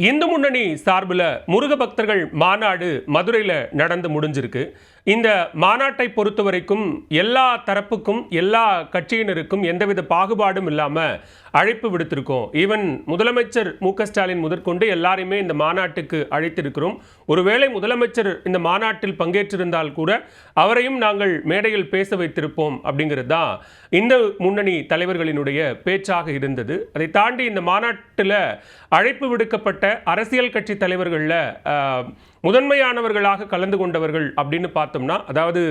இந்து முன்னணி சார்பில் முருக பக்தர்கள் மாநாடு மதுரையில் நடந்து முடிஞ்சிருக்கு. இந்த மாநாட்டை பொறுத்த வரைக்கும் எல்லா தரப்புக்கும் எல்லா கட்சியினருக்கும் எந்தவித பாகுபாடும் இல்லாமல் அழைப்பு விடுத்திருக்கோம். ஈவன் முதலமைச்சர் மு.க. ஸ்டாலின் முதற்கொண்டு எல்லாரையுமே இந்த மாநாட்டுக்கு அழைத்திருக்கிறோம். ஒருவேளை முதலமைச்சர் இந்த மாநாட்டில் பங்கேற்றிருந்தால் கூட அவரையும் நாங்கள் மேடையில் பேச வைத்திருப்போம் அப்படிங்கிறது தான் இந்த முன்னணி தலைவர்களினுடைய பேச்சாக இருந்தது. அதை தாண்டி இந்த மாநாட்டில் அழைப்பு விடுக்கப்பட்ட அரசியல் கட்சி தலைவர்களில் முதன்மையானவர்களாக கலந்து கொண்டவர்கள் அப்படின்னு பார்த்தோம்னா, அதாவது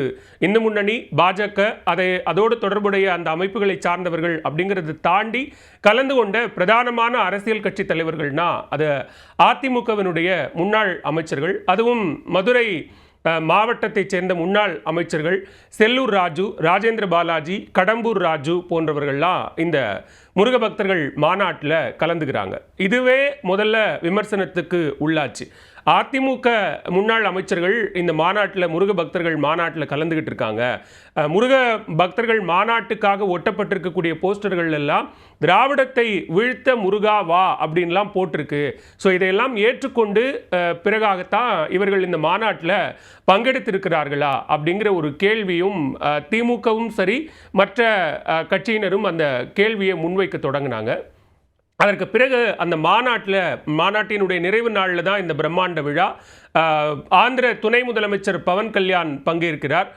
இந்து முன்னணி, பாஜக, அதோடு தொடர்புடைய அந்த அமைப்புகளை சார்ந்தவர்கள் அப்படிங்கிறது தாண்டி கலந்து கொண்ட பிரதானமான அரசியல் கட்சி தலைவர்கள்னா அது அதிமுகவினுடைய முன்னாள் அமைச்சர்கள், அதுவும் மதுரை மாவட்டத்தைச் சேர்ந்த முன்னாள் அமைச்சர்கள் செல்லூர் ராஜு, ராஜேந்திர பாலாஜி, கடம்பூர் ராஜு போன்றவர்கள்லாம் இந்த முருக பக்தர்கள் மாநாட்டில் கலந்துக்கிறாங்க. இதுவே முதல்ல விமர்சனத்துக்கு உள்ளாச்சு. அதிமுக முன்னாள் அமைச்சர்கள் இந்த மாநாட்டில் முருக பக்தர்கள் மாநாட்டில் கலந்துக்கிட்டு இருக்காங்க. முருக பக்தர்கள் மாநாட்டுக்காக ஒட்டப்பட்டிருக்கக்கூடிய போஸ்டர்கள் எல்லாம் திராவிடத்தை வீழ்த்த முருகா வா அப்படின்லாம் போட்டிருக்கு. ஸோ இதையெல்லாம் ஏற்றுக்கொண்டு பிறகாகத்தான் இவர்கள் இந்த மாநாட்டில் பங்கெடுத்திருக்கிறார்களா அப்படிங்கிற ஒரு கேள்வியும் திமுகவும் சரி மற்ற கட்சியினரும் அந்த கேள்வியை முன்வைக்க தொடங்கினாங்க. அதற்கு பிறகு அந்த மாநாட்டினுடைய நிறைவு நாளில் தான் இந்த பிரம்மாண்ட விழா. ஆந்திர துணை முதலமைச்சர் பவன் கல்யாண் பங்கேற்கிறார்.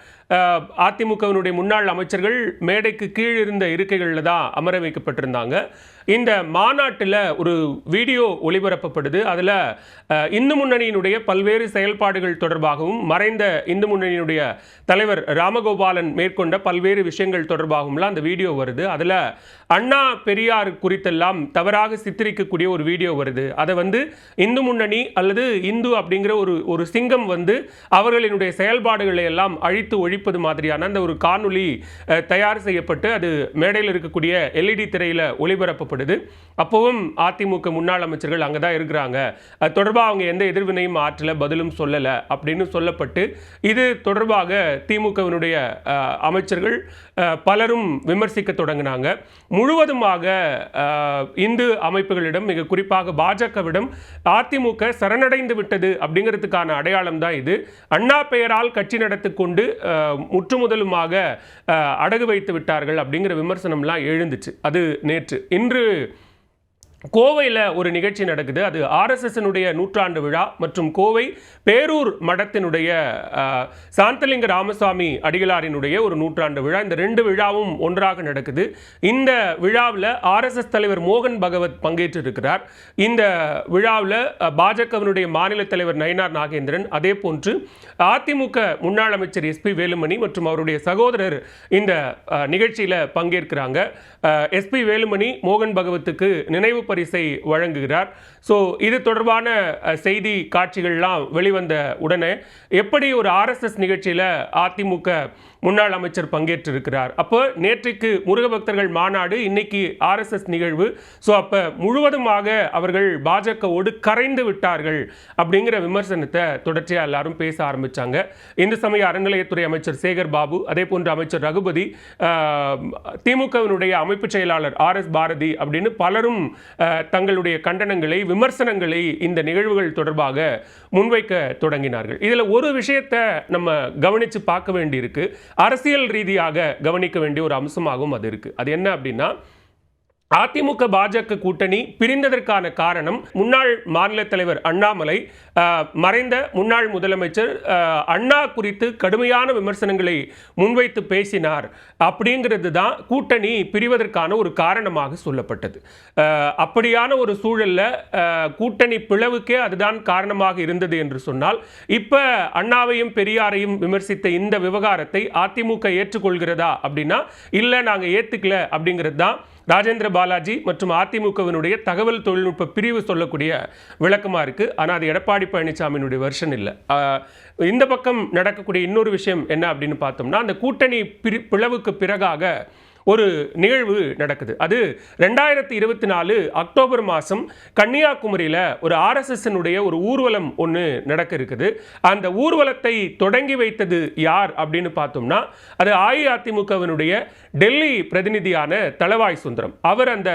அதிமுகவினுடைய முன்னாள் அமைச்சர்கள் மேடைக்கு கீழ் இருந்த இருக்கைகளில் தான் அமர வைக்கப்பட்டிருந்தாங்க. இந்த மாநாட்டில் ஒரு வீடியோ ஒளிபரப்பப்படுது. அதில் இந்து முன்னணியினுடைய பல்வேறு செயல்பாடுகள் தொடர்பாகவும் மறைந்த இந்து முன்னணியினுடைய தலைவர் ராமகோபாலன் மேற்கொண்ட பல்வேறு விஷயங்கள் தொடர்பாகவும்லாம் அந்த வீடியோ வருது. அதில் அண்ணா பெரியார் குறித்தெல்லாம் தவறாக சித்தரிக்கக்கூடிய ஒரு வீடியோ வருது. அதை இந்து முன்னணி அல்லது இந்து அப்படிங்கிற ஒரு சிங்கம் அவர்களினுடைய செயல்பாடுகளை எல்லாம் அழித்து ஒழிப்பது மாதிரியான அந்த ஒரு காணொளி தயார் செய்யப்பட்டு அது மேடையில் இருக்கக்கூடிய எல்இடி திரையில் ஒளிபரப்பப்படுது. அப்பவும் அதிமுக முன்னாள் அமைச்சர்கள் அங்கே தான் இருக்கிறாங்க, அது தொடர்பாக அவங்க எந்த எதிர்வினையும் ஆற்றல, பதிலும் சொல்லலை அப்படின்னு சொல்லப்பட்டு இது தொடர்பாக திமுகவினுடைய அமைச்சர்கள் பலரும் விமர்சிக்க தொடங்கினாங்க. முழுவதுமாக இந்து அமைப்புகளிடம், மிக குறிப்பாக பாஜகவிடம் அதிமுக சரணடைந்து விட்டது அப்படிங்கிறதுக்கான அடையாளம் தான் இது. அண்ணா பெயரால் கட்சி நடத்தி கொண்டு முற்றுமுதலுமாக அடகு வைத்து விட்டார்கள் அப்படிங்கிற விமர்சனம்லாம் எழுந்துச்சு. அது நேற்று. இன்று கோவையில் ஒரு நிகழ்ச்சி நடக்குது. அது ஆர்எஸ்எஸ்னுடைய நூற்றாண்டு விழா மற்றும் கோவை பேரூர் மடத்தினுடைய சாந்தலிங்க ராமசாமி அடிகளாரினுடைய ஒரு நூற்றாண்டு விழா. இந்த ரெண்டு விழாவும் ஒன்றாக நடக்குது. இந்த விழாவில் ஆர்எஸ்எஸ் தலைவர் மோகன் பகவத் பங்கேற்றிருக்கிறார். இந்த விழாவில் பாஜகவினுடைய மாநில தலைவர் நயினார் நாகேந்திரன், அதே போன்று அதிமுக முன்னாள் அமைச்சர் எஸ்பி வேலுமணி மற்றும் அவருடைய சகோதரர் இந்த நிகழ்ச்சியில் பங்கேற்கிறாங்க. எஸ்பி வேலுமணி மோகன் பகவத்துக்கு நினைவு பரிசை வழங்குகிறார். ஸோ இது தொடர்பான செய்தி காட்சிகள்லாம் வெளிவந்த உடனே எப்படி ஒரு ஆர்எஸ்எஸ் நிகழ்ச்சியில் அதிமுக முன்னாள் அமைச்சர் பங்கேற்றிருக்கிறார், அப்போ நேற்றைக்கு முருக பக்தர்கள் மாநாடு, இன்னைக்கு ஆர்எஸ்எஸ் நிகழ்வு. ஸோ அப்போ முழுவதுமாக அவர்கள் பாஜகவோடு கரைந்து விட்டார்கள் அப்படிங்கிற விமர்சனத்தை தொடர்ச்சியாக எல்லாரும் பேச ஆரம்பித்தாங்க. இந்து சமய அறநிலையத்துறை அமைச்சர் சேகர் பாபு, அதே போன்ற அமைச்சர் ரகுபதி, திமுகவினுடைய அமைப்பு செயலாளர் ஆர்.எஸ். பாரதி அப்படின்னு பலரும் தங்களுடைய கண்டனங்களை, விமர்சனங்களை இந்த நிகழ்வுகள் தொடர்பாக முன்வைக்க தொடங்கினார்கள். இதில் ஒரு விஷயத்தை நம்ம கவனித்து பார்க்க வேண்டியிருக்கு. அரசியல் ரீதியாக கவனிக்க வேண்டிய ஒரு அம்சமாகவும் அது இருக்கு. அது என்ன அப்படின்னா, அதிமுக பாஜக கூட்டணி பிரிந்ததற்கான காரணம் முன்னாள் மாநில தலைவர் அண்ணாமலை மறைந்த முன்னாள் முதலமைச்சர் அண்ணா குறித்து கடுமையான விமர்சனங்களை முன்வைத்து பேசினார் அப்படிங்கிறது தான் கூட்டணி பிரிவதற்கான ஒரு காரணமாக சொல்லப்பட்டது. அப்படியான ஒரு சூழலில் கூட்டணி பிளவுக்கே அதுதான் காரணமாக இருந்தது என்று சொன்னால், இப்போ அண்ணாவையும் பெரியாரையும் விமர்சித்த இந்த விவகாரத்தை அதிமுக ஏற்றுக்கொள்கிறதா அப்படின்னா இல்லை, நாங்கள் ஏற்றுக்கல அப்படிங்கிறது தான் ராஜேந்திர பாலாஜி மற்றும் அதிமுகவினுடைய தகவல் தொழில்நுட்ப பிரிவு சொல்லக்கூடிய விளக்கமாக இருக்குது. ஆனால் அது எடப்பாடி பழனிசாமியினுடைய வெர்ஷன் இல்லை. இந்த பக்கம் நடக்கக்கூடிய இன்னொரு விஷயம் என்ன அப்படின்னு பார்த்தோம்னா, அந்த கூட்டணி பிளவுக்கு பிறகாக ஒரு நிகழ்வு நடக்குது. அது 2024 அக்டோபர் மாதம் கன்னியாகுமரியில் ஒரு ஆர்எஸ்எஸ்னுடைய ஒரு ஊர்வலம் ஒன்று நடக்க இருக்குது. அந்த ஊர்வலத்தை தொடங்கி வைத்தது யார் அப்படின்னு பார்த்தோம்னா அது அஇஅதிமுகவினுடைய டெல்லி பிரதிநிதியான தளவாய் சுந்தரம். அவர் அந்த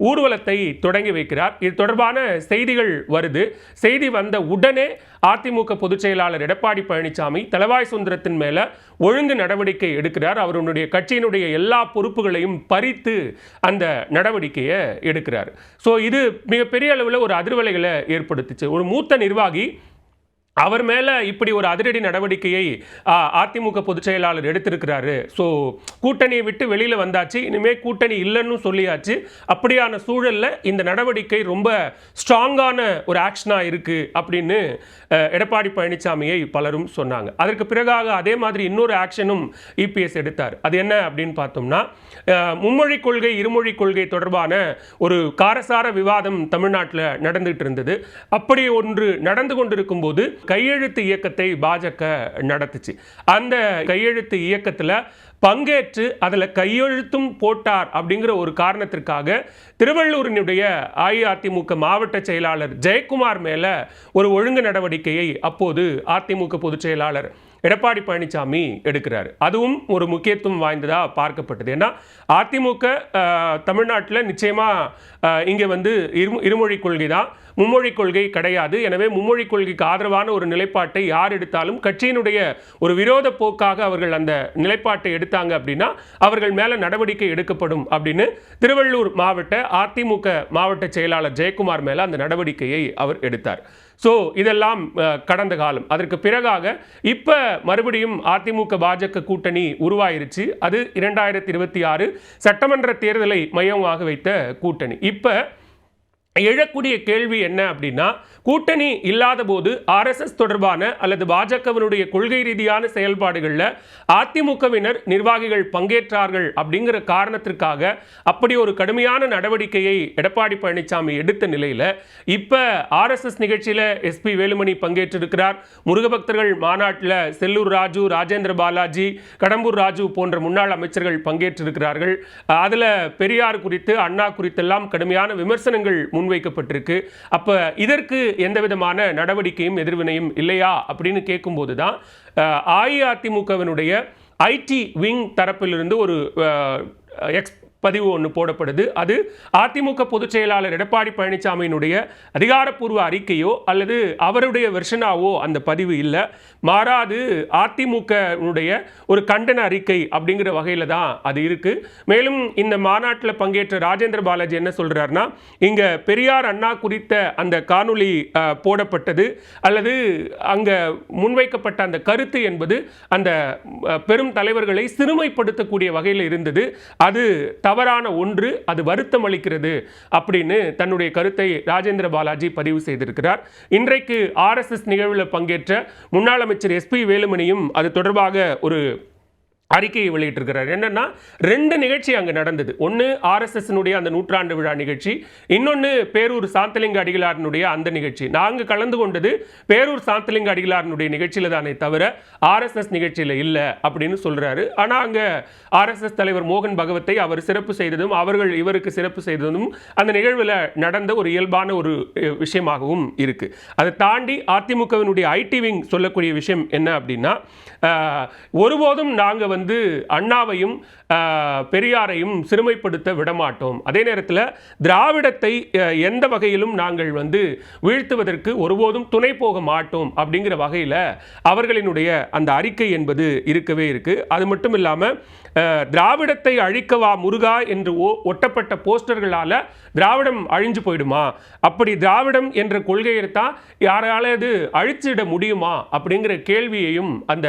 ஊர்வலத்தை தொடங்கி வைக்கிறார். இது தொடர்பான செய்திகள் வருது. செய்தி வந்த உடனே அதிமுக பொதுச் செயலாளர் எடப்பாடி பழனிசாமி தளவாய் சுந்தரத்தின் மேல ஒழுங்கு நடவடிக்கை எடுக்கிறார். அவருடைய கட்சியினுடைய எல்லா பொறுப்புகளையும் பறித்து அந்த நடவடிக்கையை எடுக்கிறார். ஸோ இது மிகப்பெரிய அளவில் ஒரு அதிர்வலைகளை ஏற்படுத்துச்சு. ஒரு மூத்த நிர்வாகி அவர் மேலே இப்படி ஒரு அதிரடி நடவடிக்கையை அதிமுக பொதுச் செயலாளர் எடுத்திருக்கிறாரு. ஸோ கூட்டணியை விட்டு வெளியில் வந்தாச்சு, இனிமேல் கூட்டணி இல்லைன்னு சொல்லியாச்சு. அப்படியான சூழலில் இந்த நடவடிக்கை ரொம்ப ஸ்ட்ராங்கான ஒரு ஆக்ஷனாக இருக்குது அப்படின்னு எடப்பாடி பழனிசாமியை பலரும் சொன்னாங்க. அதற்கு பிறகாக அதே மாதிரி இன்னொரு ஆக்ஷனும் இபிஎஸ் எடுத்தார். அது என்ன அப்படின்னு பார்த்தோம்னா மும்மொழி கொள்கை இருமொழி கொள்கை தொடர்பான ஒரு காரசார விவாதம் தமிழ்நாட்டில் நடந்துகிட்டு இருந்தது. அப்படி ஒன்று நடந்து கொண்டிருக்கும் போது கையெழுத்து இயக்கத்தை பாஜக நடத்துச்சு. அந்த கையெழுத்து இயக்கத்தில் பங்கேற்று அதில் கையெழுத்தும் போட்டார் அப்படிங்கிற ஒரு காரணத்திற்காக திருவள்ளூரினுடைய அஇஅதிமுக மாவட்ட செயலாளர் ஜெயக்குமார் மேலே ஒரு ஒழுங்கு நடவடிக்கையை அப்போது அதிமுக பொதுச் செயலாளர் எடப்பாடி பழனிசாமி எடுக்கிறார். அதுவும் ஒரு முக்கியத்துவம் வாய்ந்ததாக பார்க்கப்பட்டது. ஏன்னா அதிமுக தமிழ்நாட்டில் நிச்சயமாக இங்கே இருமொழி கொள்கை தான், மும்மொழி கொள்கை கிடையாது. எனவே மும்மொழி கொள்கைக்கு ஆதரவான ஒரு நிலைப்பாட்டை யார் எடுத்தாலும் கட்சியினுடைய ஒரு விரோத போக்காக அவர்கள் அந்த நிலைப்பாட்டை எடுத்தாங்க அப்படின்னா அவர்கள் மேலே நடவடிக்கை எடுக்கப்படும் அப்படின்னு திருவள்ளூர் மாவட்ட அதிமுக மாவட்ட செயலாளர் ஜெயக்குமார் மேலே அந்த நடவடிக்கையை அவர் எடுத்தார். ஸோ இதெல்லாம் கடந்த காலம். அதற்கு பிறகாக இப்போ மறுபடியும் அதிமுக பாஜக கூட்டணி உருவாயிருச்சு. அது 2026 சட்டமன்ற தேர்தலை மையமாக வைத்த கூட்டணி. இப்போ எழக்கூடிய கேள்வி என்ன அப்படின்னா கூட்டணி இல்லாத போது ஆர்எஸ்எஸ் தொடர்பான அல்லது பாஜகவினுடைய கொள்கை ரீதியான செயல்பாடுகளில் அதிமுகவினர் நிர்வாகிகள் பங்கேற்றார்கள் அப்படிங்கிற காரணத்திற்காக அப்படி ஒரு கடுமையான நடவடிக்கையை எடப்பாடி பழனிசாமி எடுத்த நிலையில் இப்போ ஆர்எஸ்எஸ் நிகழ்ச்சியில் எஸ்பி வேலுமணி பங்கேற்றிருக்கிறார். முருகபக்தர்கள் மாநாட்டில் செல்லூர் ராஜு, ராஜேந்திர பாலாஜி, கடம்பூர் ராஜு போன்ற முன்னாள் அமைச்சர்கள் பங்கேற்றிருக்கிறார்கள். அதில் பெரியார் குறித்து அண்ணா குறித்தெல்லாம் கடுமையான விமர்சனங்கள் முன்வைக்கப்பட்டிருக்கு. அப்ப இதற்கு எந்த விதமான நடவடிக்கையும் எதிர்வினையும் இல்லையா அப்படின்னு கேட்கும்போது தான் அஇஅதிமுகவினுடைய ஐடி விங் தரப்பிலிருந்து ஒரு பதிவு ஒன்று போடப்படுது. அது அதிமுக பொதுச் செயலாளர் எடப்பாடி பழனிசாமியினுடைய அதிகாரப்பூர்வ அறிக்கையோ அல்லது அவருடைய வெர்ஷனாவோ அந்த பதிவு இல்லை. மாறாது அதிமுகனுடைய ஒரு கண்டன அறிக்கை அப்படிங்கிற வகையில் தான் அது இருக்கு. மேலும் இந்த மாநாட்டில் பங்கேற்ற ராஜேந்திர பாலாஜி என்ன சொல்றாருன்னா, இங்க பெரியார் அண்ணா குறித்த அந்த காணொளி போடப்பட்டது அல்லது அங்க முன்வைக்கப்பட்ட அந்த கருத்து என்பது அந்த பெரும் தலைவர்களை சிறுமைப்படுத்தக்கூடிய வகையில் இருந்தது. அது தவறான ஒன்று, அது வருத்தம் அளிக்கிறது அப்படின்னு தன்னுடைய கருத்தை ராஜேந்திர பாலாஜி பதிவு செய்திருக்கிறார். இன்றைக்கு ஆர்எஸ்எஸ் நிகழ்வில் பங்கேற்ற முன்னாள் அமைச்சர் எஸ்பி வேலுமணியும் அது தொடர்பாக ஒரு அறிக்கையை வெளியிட்டிருக்கிறார். என்னன்னா 2 நிகழ்ச்சி அங்கே நடந்தது. ஒன்று ஆர்எஸ்எஸ்னுடைய அந்த நூற்றாண்டு விழா நிகழ்ச்சி, இன்னொன்று பேரூர் சாந்தலிங்க அடிகளாரினுடைய அந்த நிகழ்ச்சி. நாங்கள் கலந்து கொண்டது பேரூர் சாந்தலிங்க அடிகளாரினுடைய நிகழ்ச்சியில் தானே தவிர ஆர்எஸ்எஸ் நிகழ்ச்சியில் இல்லை அப்படின்னு சொல்றாரு. ஆனால் அங்கே ஆர்எஸ்எஸ் தலைவர் மோகன் பகவத்தை அவர் சிறப்பு செய்ததும் அவர்கள் இவருக்கு சிறப்பு செய்ததும் அந்த நிகழ்வில் நடந்த ஒரு இயல்பான ஒரு விஷயமாகவும் இருக்கு. அதை தாண்டி அதிமுகவினுடைய ஐடி விங் சொல்லக்கூடிய விஷயம் என்ன அப்படின்னா, ஒருபோதும் நாங்கள் அண்ணாவையும் பெரியாரையும் சிறுமைப்படுத்த விடமாட்டோம். அதே நேரத்தில் திராவிடத்தை எந்த வகையிலும் நாங்கள் வீழ்த்துவதற்கு ஒருபோதும் துணை போக மாட்டோம் அப்படிங்கிற வகையில் அவர்களினுடைய அந்த அறிக்கை என்பது இருக்கவே இருக்கு. அது மட்டும் இல்லாமல் திராவிடத்தை அழிக்கவா முருகா என்று ஒட்டப்பட்ட போஸ்டர்களால் திராவிடம் அழிஞ்சு போயிடுமா, அப்படி திராவிடம் என்ற கொள்கையை தான் யாராவது அழிச்சிட முடியுமா அப்படிங்கிற கேள்வியையும் அந்த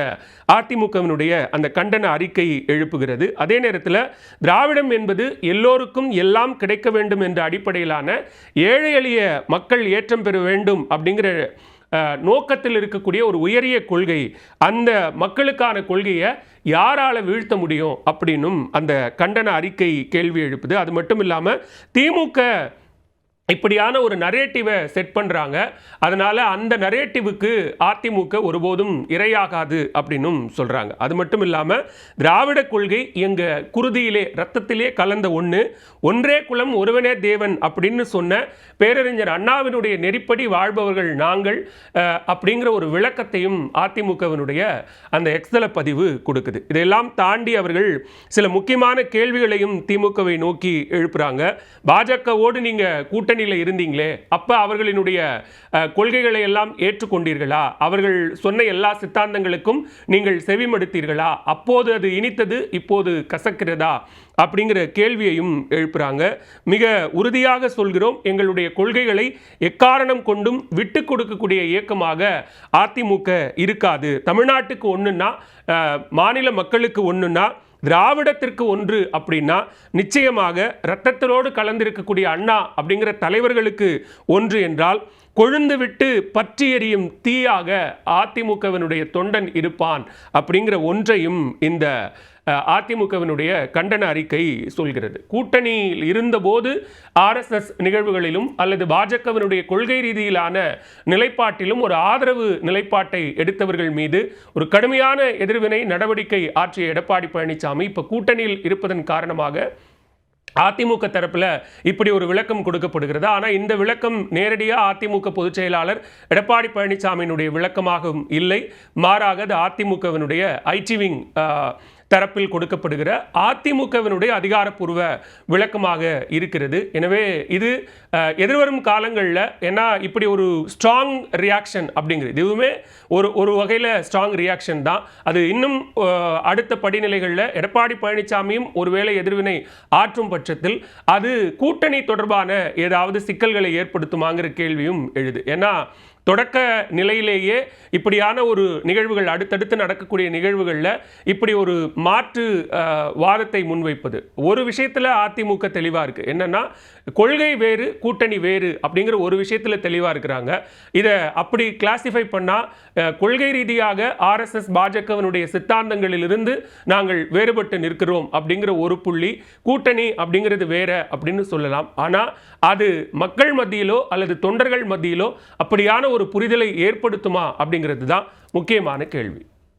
அதிமுகவினுடைய அந்த கண்டன அறிக்கை எழுப்புகிறது. அதே நேரத்தில் திராவிடம் என்பது எல்லோருக்கும் எல்லாம் கிடைக்க வேண்டும் என்ற அடிப்படையிலான ஏழை எளிய மக்கள் ஏற்றம் பெற வேண்டும் அப்படிங்கிற நோக்கத்தில் இருக்கக்கூடிய ஒரு உயரிய கொள்கை. அந்த மக்களுக்கான கொள்கையை யாரால வீழ்த்த முடியும் அப்படின்னும் அந்த கண்டன அறிக்கை கேள்வி எழுப்புது. அது மட்டும் இல்லாமல் திமுக இப்படியான ஒரு நரேட்டிவை செட் பண்ணுறாங்க. அதனால் அந்த நரேட்டிவுக்கு அதிமுக ஒருபோதும் இரையாகாது அப்படின்னும் சொல்கிறாங்க. அது மட்டும் இல்லாமல் திராவிட கொள்கை எங்கள் குருதியிலே ரத்தத்திலே கலந்த ஒன்றே குலம் ஒருவனே தேவன் அப்படின்னு சொன்ன பேரறிஞர் அண்ணாவினுடைய நெறிப்படி வாழ்பவர்கள் நாங்கள் அப்படிங்கிற ஒரு விளக்கத்தையும் அதிமுகவினுடைய அந்த எக்ஸ்தல பதிவு கொடுக்குது. இதையெல்லாம் தாண்டி அவர்கள் சில முக்கியமான கேள்விகளையும் திமுகவை நோக்கி எழுப்புறாங்க. பாஜகவோடு நீங்கள் கூட்டணியில் இருந்தீங்களே, அப்ப அவர்களினுடைய கொள்கைகளை எல்லாம் ஏற்றுக்கொண்டீர்களா? அவர்கள் சொன்ன எல்லா சித்தாந்தங்களுக்கும் நீங்கள் செவிமடுத்தீர்களா? அப்போது அது இனித்தது, இப்போது கசக்கிறதா? அப்படிங்கிற கேள்வியையும் எழுப்புறாங்க. மிக உறுதியாக சொல்கிறோம், எங்களுடைய கொள்கைகளை எக்காரணம் கொண்டும் விட்டு கொடுக்கக்கூடிய இயக்கமாக அதிமுக இருக்காது. தமிழ்நாட்டுக்கு ஒன்றுன்னா, மாநில மக்களுக்கு ஒன்றுன்னா, திராவிடத்திற்கு ஒன்று அப்படின்னா நிச்சயமாக இரத்தத்தோடு கலந்திருக்கக்கூடிய அண்ணா அப்படிங்கிற தலைவர்களுக்கு ஒன்று என்றால், கொழுந்து விட்டு பற்றி எரியும் தீயாக அதிமுகவினுடைய தொண்டன் இருப்பான் அப்படிங்கிற ஒன்றையும் இந்த அதிமுகவினுடைய கண்டன அறிக்கை சொல்கிறது. கூட்டணியில் இருந்தபோது ஆர்எஸ்எஸ் நிகழ்வுகளிலும் அல்லது பாஜகவினுடைய கொள்கை ரீதியிலான நிலைப்பாட்டிலும் ஒரு ஆதரவு நிலைப்பாட்டை எடுத்தவர்கள் மீது ஒரு கடுமையான எதிர்வினை நடவடிக்கை ஆற்றிய எடப்பாடி பழனிசாமி இப்போ கூட்டணியில் இருப்பதன் காரணமாக அதிமுக தரப்பில் இப்படி ஒரு விளக்கம் கொடுக்கப்படுகிறது. ஆனால் இந்த விளக்கம் நேரடியாக அதிமுக பொதுச் செயலாளர் எடப்பாடி பழனிசாமியினுடைய விளக்கமாகவும் இல்லை. மாறாக அது அதிமுகவினுடைய ஐடி விங் தரப்பில் கொடுக்கப்படுகிற அதிமுகவினுடைய அதிகாரப்பூர்வ விளக்கமாக இருக்கிறது. எனவே இது எதிர்வரும் காலங்களில் ஏன்னா இப்படி ஒரு ஸ்ட்ராங் ரியாக்ஷன் அப்படிங்கிறது இதுவுமே ஒரு வகையில் ஸ்ட்ராங் ரியாக்ஷன் தான். அது இன்னும் அடுத்த படிநிலைகளில் எடப்பாடி பழனிசாமியும் ஒருவேளை எதிர்வினை ஆற்றும் பட்சத்தில் அது கூட்டணி தொடர்பான ஏதாவது சிக்கல்களை ஏற்படுத்துமாங்கிற கேள்வியும் எழுது. ஏன்னா தொடக்க நிலையிலேயே இப்படியான ஒரு நிகழ்வுகள் அடுத்தடுத்து நடக்கக்கூடிய நிகழ்வுகளில் இப்படி ஒரு மாற்று வாதத்தை முன்வைப்பது ஒரு விஷயத்தில் அதிமுக தெளிவாக இருக்குது. என்னென்னா கொள்கை வேறு கூட்டணி வேறு அப்படிங்கிற ஒரு விஷயத்தில் தெளிவாக இருக்கிறாங்க. இதை அப்படி கிளாசிஃபை பண்ணால் கொள்கை ரீதியாக ஆர்எஸ்எஸ் பாஜகவினுடைய சித்தாந்தங்களிலிருந்து நாங்கள் வேறுபட்டு நிற்கிறோம் அப்படிங்கிற ஒரு புள்ளி, கூட்டணி அப்படிங்கிறது வேற அப்படின்னு சொல்லலாம். ஆனால் அது மக்கள் மத்தியிலோ அல்லது தொண்டர்கள் மத்தியிலோ அப்படியான ஒரு புரிதலை ஏற்படுத்துமா அப்படிங்கிறது தான் முக்கியமான கேள்வி.